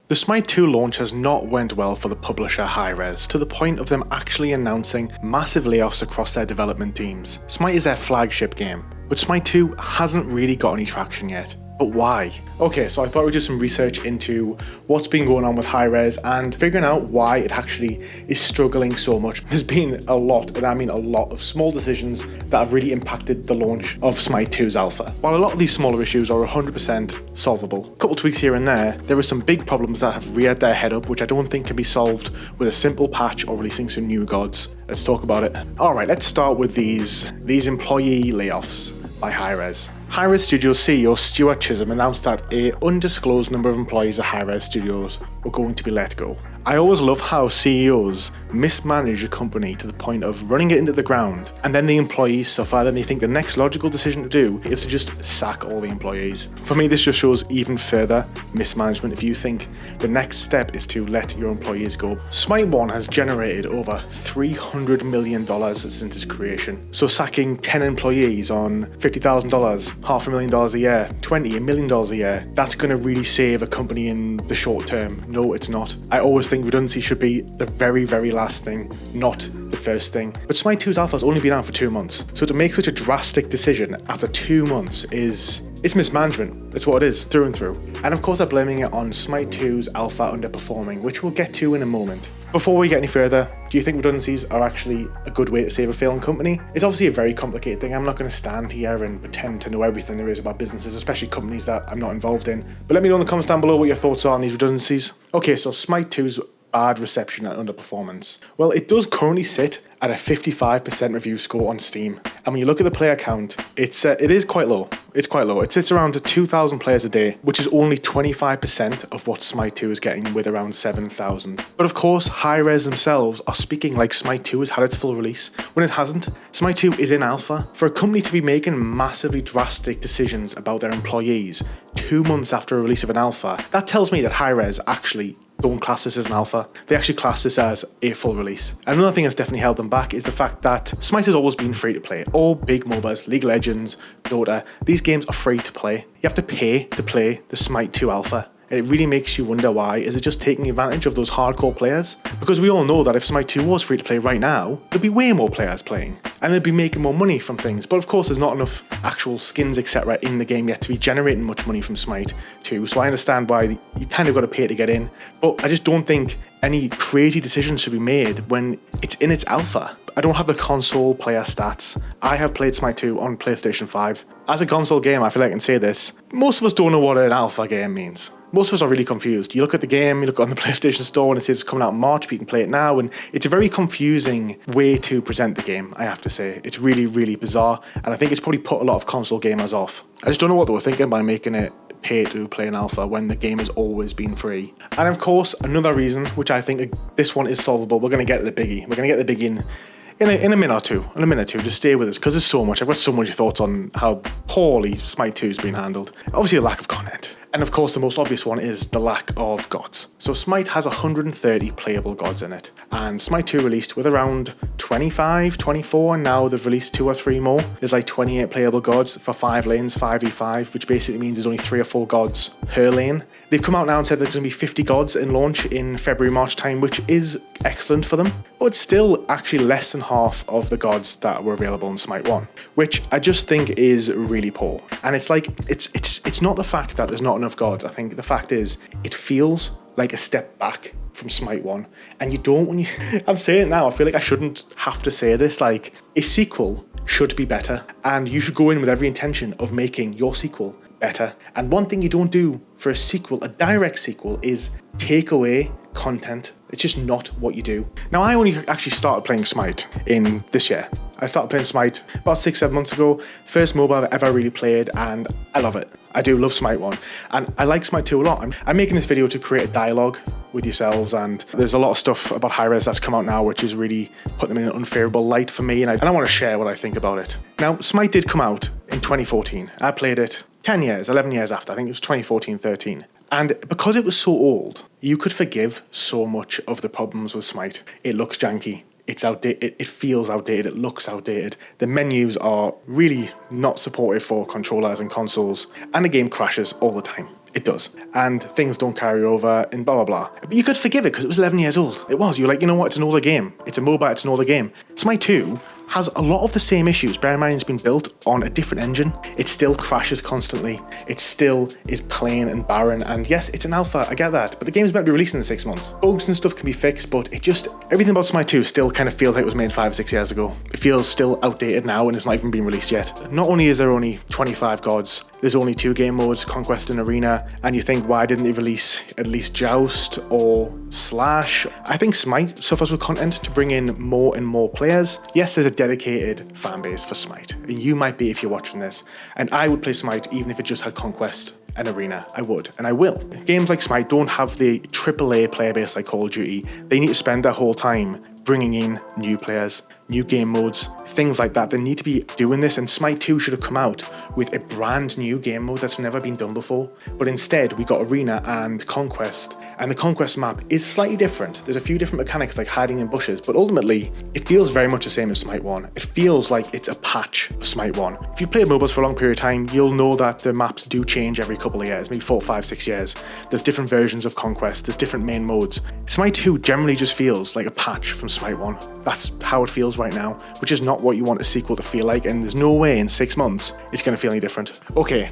The Smite 2 launch has not went well for the publisher Hi-Rez, to the point of them actually announcing massive layoffs across their development teams. Smite is their flagship game, but Smite 2 hasn't really got any traction yet. But why? Okay, so I thought we'd do some research into what's been going on with Hi-Rez and figuring out why it actually is struggling so much. There's been a lot, and I mean a lot, of small decisions that have really impacted the launch of Smite 2's alpha. While a lot of these smaller issues are 100% solvable, a couple tweaks here and there are some big problems that have reared their head up, which I don't think can be solved with a simple patch or releasing some new gods. Let's talk about it. Alright, let's start with these employee layoffs by Hi-Rez. Hi-Rez Studios CEO Stuart Chisholm announced that an undisclosed number of employees at Hi-Rez Studios were going to be let go. I always love how CEOs mismanage a company to the point of running it into the ground, and then the employees suffer. Then they think the next logical decision to do is to just sack all the employees. For me, this just shows even further mismanagement if you think the next step is to let your employees go. Smite 1 has generated over $300 million since its creation. So sacking 10 employees on $50,000, $500,000 a year, $1 million a year, that's going to really save a company in the short term. No, it's not. I always think redundancy should be the very, very last thing, not the first thing. But Smite 2's alpha has only been out for 2 months. So to make such a drastic decision after 2 months it's mismanagement. It's what it is, through and through. And of course, I'm blaming it on Smite 2's alpha underperforming, which we'll get to in a moment. Before we get any further, do you think redundancies are actually a good way to save a failing company? It's obviously a very complicated thing. I'm not going to stand here and pretend to know everything there is about businesses, especially companies that I'm not involved in. But let me know in the comments down below what your thoughts are on these redundancies. Okay, so Smite 2's bad reception and underperformance. Well, it does currently sit at a 55% review score on Steam. And when you look at the player count, it is quite low. It's quite low. It sits around 2,000 players a day, which is only 25% of what Smite 2 is getting with around 7,000. But of course, Hi-Rez themselves are speaking like Smite 2 has had its full release, when it hasn't. Smite 2 is in alpha. For a company to be making massively drastic decisions about their employees 2 months after a release of an alpha, that tells me that Hi-Rez actually don't class this as an alpha. They actually class this as a full release. And another thing that's definitely held them back is the fact that Smite has always been free to play. All big MOBAs, League of Legends, Dota, these games are free to play. You have to pay to play the Smite 2 alpha. And it really makes you wonder why. Is it just taking advantage of those hardcore players? Because we all know that if Smite 2 was free to play right now, there'd be way more players playing. And they'd be making more money from things. But of course, there's not enough actual skins, etc. in the game yet to be generating much money from Smite 2. So I understand why you kind of got to pay to get in. But I just don't think any crazy decisions should be made when it's in its alpha. I don't have the console player stats. I have played Smite 2 on PlayStation 5. As a console game, I feel like I can say this. Most of us don't know what an alpha game means. Most of us are really confused. You look at the game, you look on the PlayStation Store and it says it's coming out in March, but you can play it now. And it's a very confusing way to present the game, I have to say. It's really, really bizarre. And I think it's probably put a lot of console gamers off. I just don't know what they were thinking by making it pay to play an alpha when the game has always been free. And of course, another reason, which I think this one is solvable, we're going to get the biggie. We're going to get the biggie in a minute or two. In a minute or two, just stay with us because there's so much. I've got so many thoughts on how poorly Smite 2 has been handled. Obviously, a lack of content. And of course, the most obvious one is the lack of gods. So Smite has 130 playable gods in it. And Smite 2 released with around 25, 24, and now they've released 2 or 3 more. There's like 28 playable gods for 5 lanes, 5v5, which basically means there's only 3 or 4 gods per lane. They've come out now and said there's going to be 50 gods in launch in February, March time, which is excellent for them. But it's still actually less than half of the gods that were available in Smite 1, which I just think is really poor. And it's like, it's not the fact that there's not enough gods. I think the fact is, it feels like a step back from Smite 1. And you don't, when you, I'm saying it now, I feel like I shouldn't have to say this, like, a sequel should be better. And you should go in with every intention of making your sequel better. And one thing you don't do for a sequel, a direct sequel, is take away content. It's just not what you do. Now, I only actually started playing Smite in this year. I started playing Smite about 6-7 months ago. First MOBA I've ever really played, and I love it. I do love Smite 1, and I like Smite 2 a lot. I'm making this video to create a dialogue with yourselves, and there's a lot of stuff about Hi-Rez that's come out now which is really putting them in an unfavorable light for me, and I want to share what I think about it. Now, Smite did come out in 2014. I played it 10 years, 11 years after. I think it was 2014-13. And because it was so old, you could forgive so much of the problems with Smite. It looks janky. it's outdated, it feels outdated, it looks outdated. The menus are really not supportive for controllers and consoles, and the game crashes all the time. It does. And things don't carry over and blah, blah, blah. But you could forgive it because it was 11 years old. It was. You're like, you know what? It's an older game. It's a MOBA. It's an older game. Smite 2 has a lot of the same issues. Bear in mind, it's been built on a different engine. It still crashes constantly. It still is plain and barren. And yes, it's an alpha. I get that. But the game's meant to be released in 6 months. Bugs and stuff can be fixed, but everything about Smite 2 still kind of feels like it was made 5 or 6 years ago. It feels still outdated now and it's not even been released yet. Not only is there only 25 gods, there's only 2 game modes, Conquest and Arena, and you think, why didn't they release at least Joust or Slash? I think Smite suffers with content to bring in more and more players. Yes, there's a dedicated fan base for Smite, and you might be if you're watching this, and I would play Smite even if it just had Conquest and Arena. I would, and I will. Games like Smite don't have the AAA player base like Call of Duty. They need to spend their whole time bringing in new players, new game modes, things like that. They need to be doing this, and Smite 2 should have come out with a brand new game mode that's never been done before. But instead, we got Arena and Conquest, and the Conquest map is slightly different. There's a few different mechanics like hiding in bushes, but ultimately, it feels very much the same as Smite 1. It feels like it's a patch of Smite 1. If you've played MOBAs for a long period of time, you'll know that the maps do change every couple of years, maybe 4, 5, 6 years. There's different versions of Conquest, there's different main modes. Smite 2 generally just feels like a patch from Smite 1. That's how it feels right now, which is not what you want a sequel to feel like, and there's no way in 6 months it's going to feel any different. Okay,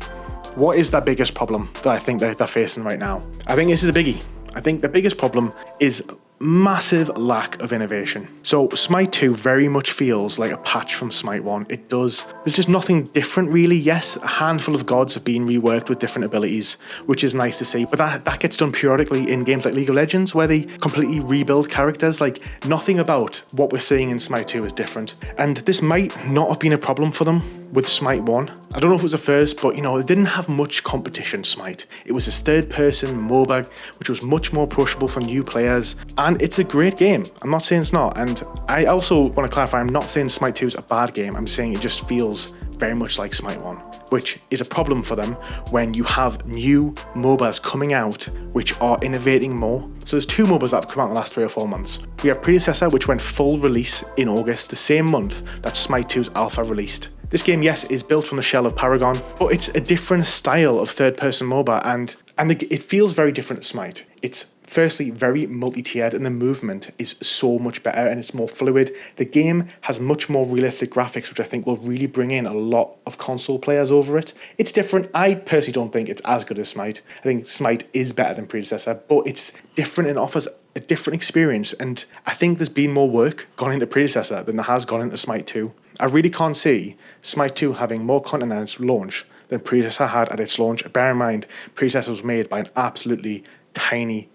what is that biggest problem that I think that they're facing right now? I think this is a biggie. I think the biggest problem is massive lack of innovation. So Smite 2 very much feels like a patch from Smite 1. It does. There's just nothing different really. Yes, a handful of gods have been reworked with different abilities, which is nice to see, but that gets done periodically in games like League of Legends where they completely rebuild characters. Like, nothing about what we're seeing in Smite 2 is different. And this might not have been a problem for them with Smite 1. I don't know if it was the first, but it didn't have much competition, Smite. It was this third-person MOBA, which was much more pushable for new players, and it's a great game. I'm not saying it's not, and I also want to clarify, I'm not saying Smite 2 is a bad game. I'm saying it just feels very much like Smite 1, which is a problem for them when you have new MOBAs coming out which are innovating more. So there's 2 MOBAs that have come out in the last 3 or 4 months. We have Predecessor, which went full release in August, the same month that Smite 2's alpha released. This game, yes, is built from the shell of Paragon, but it's a different style of third-person MOBA, and it feels very different to Smite. It's firstly very multi-tiered, and the movement is so much better and it's more fluid. The game has much more realistic graphics, which I think will really bring in a lot of console players over it. It's different. I personally don't think it's as good as Smite. I think Smite is better than Predecessor, but it's different and offers a different experience, and I think there's been more work gone into Predecessor than there has gone into Smite 2. I really can't see Smite 2 having more content at its launch than Predecessor had at its launch. Bear in mind, Predecessor was made by an absolutely tiny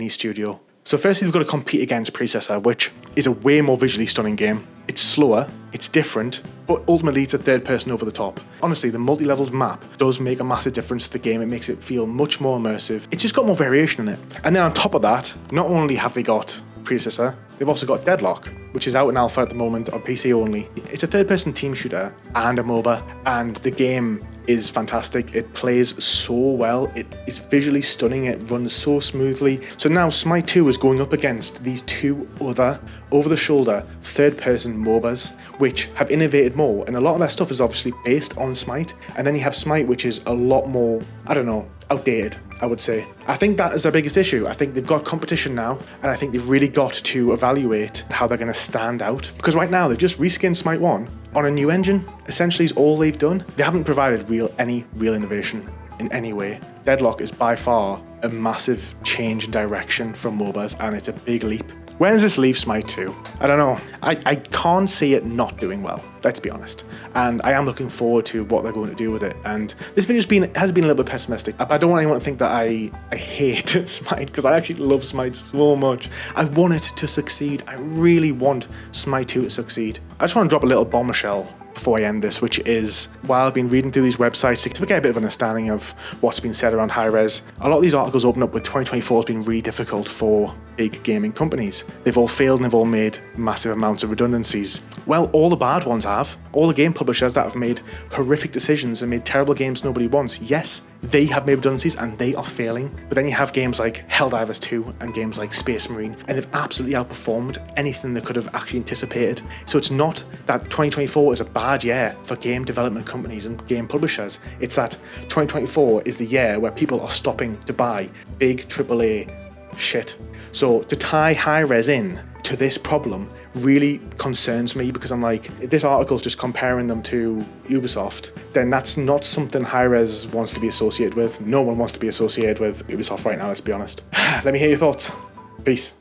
studio. So firstly, we've got to compete against Predecessor, which is a way more visually stunning game. It's slower, it's different, but ultimately it's a third person over the top. Honestly, the multi-leveled map does make a massive difference to the game. It makes it feel much more immersive. It's just got more variation in it. And then on top of that, not only have they got Predecessor, they've also got Deadlock, which is out in alpha at the moment on PC only. It's a third-person team shooter and a MOBA, and the game is fantastic. It plays so well. It is visually stunning. It runs so smoothly. So now Smite 2 is going up against these 2 other over-the-shoulder third-person MOBAs, which have innovated more, and a lot of their stuff is obviously based on Smite. And then you have Smite, which is a lot more, outdated, I would say. I think that is their biggest issue. I think they've got competition now, and I think they've really got to evaluate how they're going to stand out. Because right now, they've just reskinned Smite 1 on a new engine, essentially is all they've done. They haven't provided any real innovation in any way. Deadlock is by far a massive change in direction from MOBAs, and it's a big leap. When does this leave Smite 2? I don't know. I can't see it not doing well, let's be honest. And I am looking forward to what they're going to do with it. And this video has been a little bit pessimistic. I don't want anyone to think that I hate Smite, because I actually love Smite so much. I want it to succeed. I really want Smite 2 to succeed. I just want to drop a little bombshell before I end this, which is, while I've been reading through these websites to get a bit of an understanding of what's been said around Hi-Rez, a lot of these articles open up with 2024 has been really difficult for big gaming companies. They've all failed and they've all made massive amounts of redundancies. Well, all the bad ones have. All the game publishers that have made horrific decisions and made terrible games nobody wants. Yes, they have made redundancies and they are failing. But then you have games like Helldivers 2 and games like Space Marine, and they've absolutely outperformed anything they could have actually anticipated. So it's not that 2024 is a bad year for game development companies and game publishers. It's that 2024 is the year where people are stopping to buy big AAA shit. So to tie Hi-Rez in to this problem really concerns me, because I'm like, if this article's just comparing them to Ubisoft, then that's not something Hi-Rez wants to be associated with. No one wants to be associated with Ubisoft right now, let's be honest. Let me hear your thoughts. Peace.